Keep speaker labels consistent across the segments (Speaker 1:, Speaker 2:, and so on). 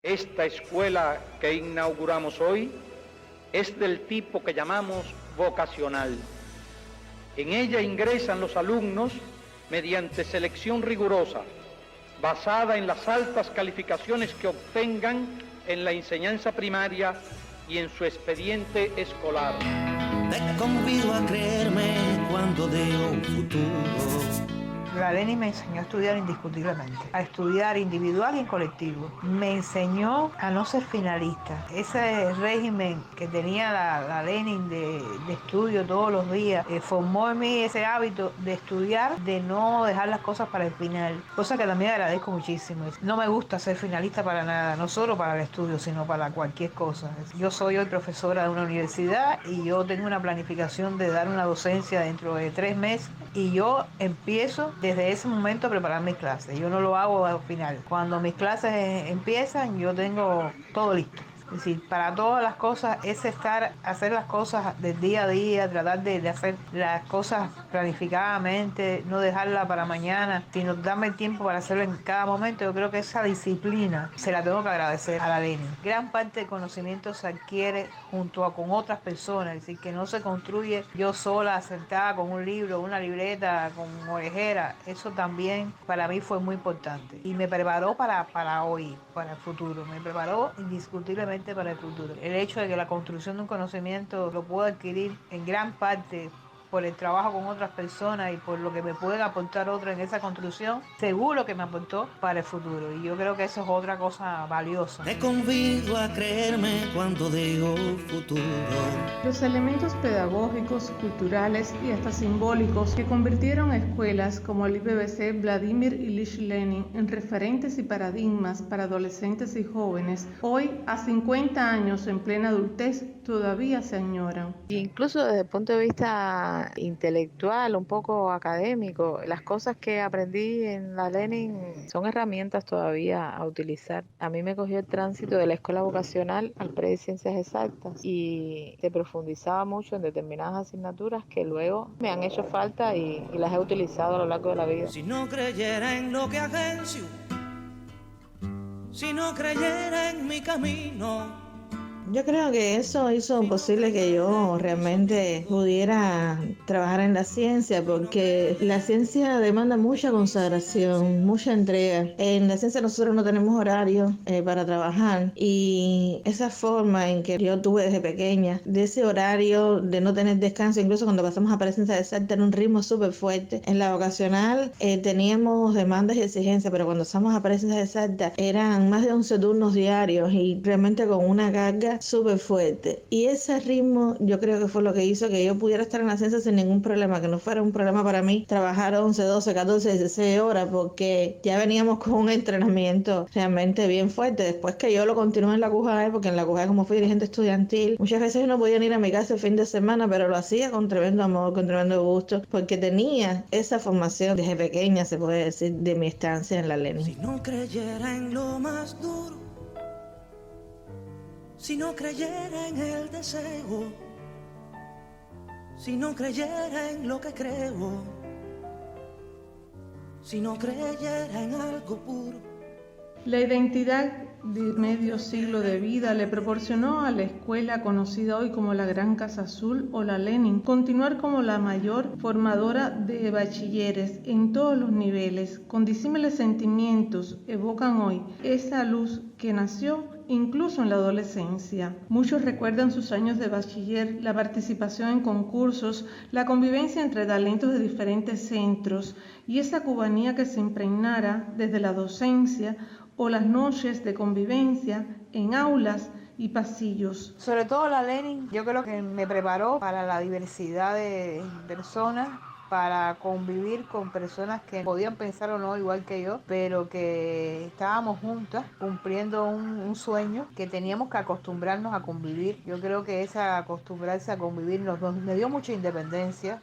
Speaker 1: Esta escuela que inauguramos hoy es del tipo que llamamos vocacional. En ella ingresan los alumnos mediante selección rigurosa, basada en las altas calificaciones que obtengan en la enseñanza primaria y en su expediente escolar.
Speaker 2: Te convido a creerme cuando digo un futuro.
Speaker 3: La Lenin me enseñó a estudiar indiscutiblemente, a estudiar individual y en colectivo. Me enseñó a no ser finalista. Ese régimen que tenía la Lenin de estudio todos los días formó en mí ese hábito de estudiar, de no dejar las cosas para el final, cosa que también agradezco muchísimo. No me gusta ser finalista para nada, no solo para el estudio, sino para cualquier cosa. Yo soy hoy profesora de una universidad y yo tengo una planificación de dar una docencia dentro de 3 meses y yo empiezo desde ese momento a preparar mis clases. Yo no lo hago al final. Cuando mis clases empiezan, yo tengo todo listo. Es decir, para todas las cosas es hacer las cosas del día a día, tratar de hacer las cosas planificadamente, no dejarla para mañana, sino darme el tiempo para hacerlo en cada momento. Yo creo que esa disciplina se la tengo que agradecer a la Lenin. Gran parte del conocimiento se adquiere con otras personas, es decir, que no se construye yo sola, sentada con un libro, una libreta, con orejera. Eso también para mí fue muy importante y me preparó para hoy, para el futuro. Me preparó indiscutiblemente para el futuro. El hecho de que la construcción de un conocimiento lo puedo adquirir en gran parte por el trabajo con otras personas y por lo que me pueden aportar otros en esa construcción, seguro que me aportó para el futuro. Y yo creo que eso es otra cosa valiosa.
Speaker 2: Te convido a creerme cuando digo futuro.
Speaker 4: Los elementos pedagógicos, culturales y hasta simbólicos que convirtieron a escuelas como el IPBC Vladimir Ilich Lenin en referentes y paradigmas para adolescentes y jóvenes, hoy, a 50 años en plena adultez, todavía se añoran.
Speaker 5: Incluso desde el punto de vista intelectual, un poco académico, las cosas que aprendí en la Lenin son herramientas todavía a utilizar. A mí me cogió el tránsito de la escuela vocacional al pre de ciencias exactas y se profundizaba mucho en determinadas asignaturas que luego me han hecho falta y las he utilizado a lo largo de la vida.
Speaker 2: Si no creyera en lo que agencio, si no creyera en mi camino.
Speaker 6: Yo creo que eso hizo posible que yo realmente pudiera trabajar en la ciencia, porque la ciencia demanda mucha consagración, mucha entrega. En la ciencia nosotros no tenemos horario para trabajar, y esa forma en que yo tuve desde pequeña, de ese horario de no tener descanso, incluso cuando pasamos a presencia exacta, en un ritmo súper fuerte. En la vocacional teníamos demandas y exigencias, pero cuando pasamos a presencia exacta eran más de 11 turnos diarios y realmente con una carga súper fuerte. Y ese ritmo yo creo que fue lo que hizo que yo pudiera estar en la ciencia sin ningún problema, que no fuera un problema para mí trabajar 11, 12, 14, 16 horas, porque ya veníamos con un entrenamiento realmente bien fuerte. Después que yo lo continué en la CUJAE, porque en la CUJAE, como fui dirigente estudiantil, muchas veces yo no podía ir a mi casa el fin de semana, pero lo hacía con tremendo amor, con tremendo gusto, porque tenía esa formación desde pequeña, se puede decir, de mi estancia en la Lenin.
Speaker 2: Si no creyera en lo más duro, si no creyera en el deseo, si no creyera en lo que creo, si no creyera en algo puro.
Speaker 4: La identidad de medio siglo de vida le proporcionó a la escuela conocida hoy como la Gran Casa Azul o la Lenin continuar como la mayor formadora de bachilleres en todos los niveles. Con disímiles sentimientos evocan hoy esa luz que nació incluso en la adolescencia. Muchos recuerdan sus años de bachiller, la participación en concursos, la convivencia entre talentos de diferentes centros y esa cubanía que se impregnara desde la docencia o las noches de convivencia en aulas y pasillos.
Speaker 3: Sobre todo la Lenin, yo creo que me preparó para la diversidad de personas, para convivir con personas que podían pensar o no igual que yo, pero que estábamos juntas cumpliendo un sueño que teníamos que acostumbrarnos a convivir. Yo creo que esa acostumbrarse a convivir me dio mucha independencia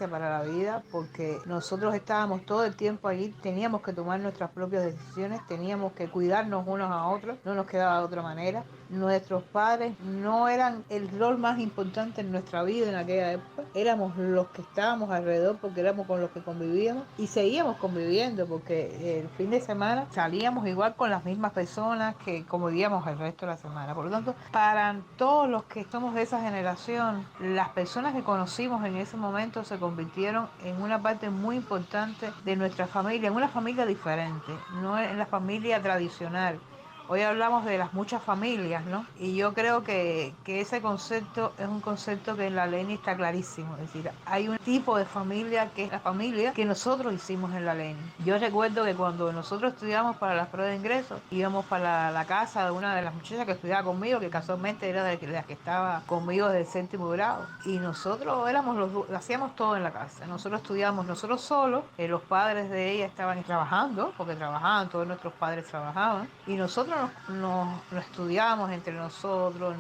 Speaker 3: para la vida, porque nosotros estábamos todo el tiempo allí, teníamos que tomar nuestras propias decisiones, teníamos que cuidarnos unos a otros, no nos quedaba de otra manera. Nuestros padres no eran el rol más importante en nuestra vida en aquella época, éramos los los que estábamos alrededor, porque éramos con los que convivíamos y seguíamos conviviendo, porque el fin de semana salíamos igual con las mismas personas que convivíamos el resto de la semana. Por lo tanto, para todos los que somos de esa generación, las personas que conocimos en ese momento se convirtieron en una parte muy importante de nuestra familia, en una familia diferente, no en la familia tradicional. Hoy hablamos de las muchas familias, ¿no? Y yo creo que ese concepto es un concepto que en la Leni está clarísimo. Es decir, hay un tipo de familia que es la familia que nosotros hicimos en la Leni. Yo recuerdo que cuando nosotros estudiamos para las pruebas de ingreso, íbamos para la casa de una de las muchachas que estudiaba conmigo, que casualmente era de las que estaba conmigo desde el 7º grado. Y nosotros hacíamos todo en la casa. Nosotros estudiábamos nosotros solos, los padres de ella estaban trabajando, porque trabajaban, todos nuestros padres trabajaban, y nosotros nos estudiábamos entre nosotros,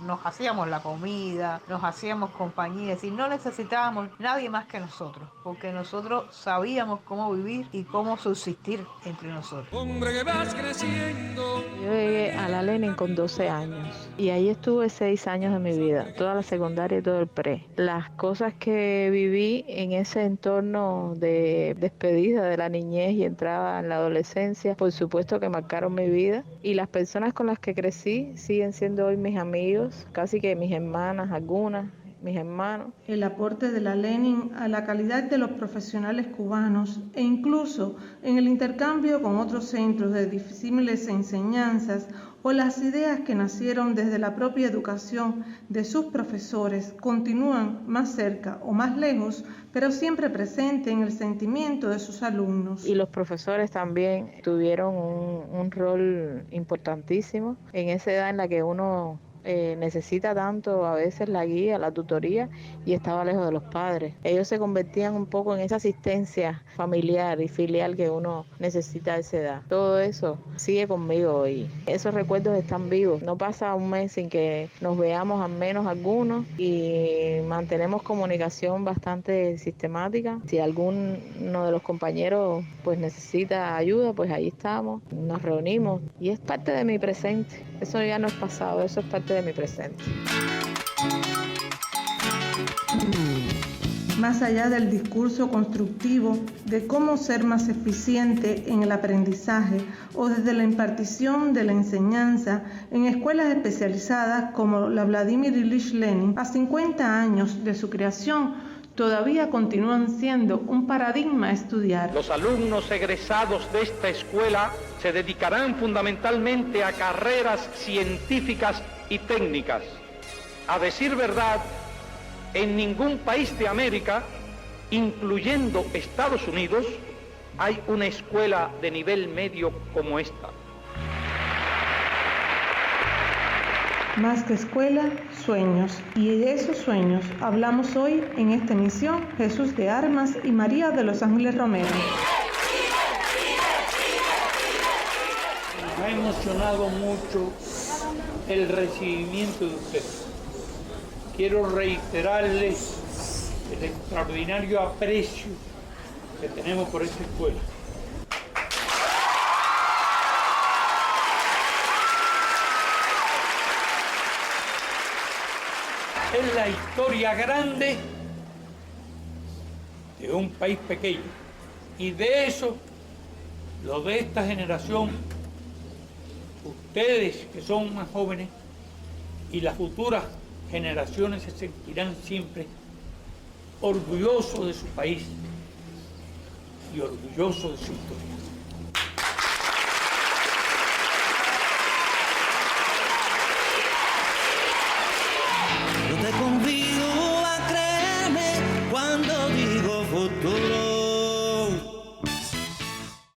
Speaker 3: nos hacíamos la comida, nos hacíamos compañía, es decir, no necesitábamos nadie más que nosotros, porque nosotros sabíamos cómo vivir y cómo subsistir entre nosotros.
Speaker 5: Hombre que vas creciendo. Yo llegué a la Lenin con 12 años y ahí estuve 6 años de mi vida, toda la secundaria y todo el pre. Las cosas que viví en ese entorno de despedida de la niñez y entrada en la adolescencia, por supuesto que marcaron mi vida. Y las personas con las que crecí siguen siendo hoy mis amigos, casi que mis hermanas, algunas, mis hermanos.
Speaker 4: El aporte de la Lenin a la calidad de los profesionales cubanos e incluso en el intercambio con otros centros de disímiles enseñanzas o las ideas que nacieron desde la propia educación de sus profesores continúan más cerca o más lejos, pero siempre presente en el sentimiento de sus alumnos.
Speaker 5: Y los profesores también tuvieron un rol importantísimo en esa edad en la que uno necesita tanto a veces la guía, la tutoría, y estaba lejos de los padres. Ellos se convertían un poco en esa asistencia familiar y filial que uno necesita a esa edad. Todo eso sigue conmigo hoy. Esos recuerdos están vivos. No pasa un mes sin que nos veamos, al menos algunos, y mantenemos comunicación bastante sistemática. Si alguno de los compañeros pues necesita ayuda, pues ahí estamos, nos reunimos y es parte de mi presente. Eso ya no es pasado, eso es parte de mi presente.
Speaker 4: Más allá del discurso constructivo de cómo ser más eficiente en el aprendizaje o desde la impartición de la enseñanza en escuelas especializadas como la Vladimir Ilich Lenin, a 50 años de su creación, todavía continúan siendo un paradigma a estudiar.
Speaker 1: Los alumnos egresados de esta escuela se dedicarán fundamentalmente a carreras científicas y técnicas. A decir verdad, en ningún país de América, incluyendo Estados Unidos, hay una escuela de nivel medio como esta.
Speaker 4: Más que escuela, sueños. Y de esos sueños hablamos hoy en esta emisión Jesús de Armas y María de los Ángeles Romero.
Speaker 7: Me ha emocionado mucho el recibimiento de ustedes. Quiero reiterarles el extraordinario aprecio que tenemos por esta escuela. Es la historia grande de un país pequeño. Y de eso, lo de esta generación, ustedes que son más jóvenes y las futuras generaciones se sentirán siempre orgullosos de su país y orgullosos de su historia.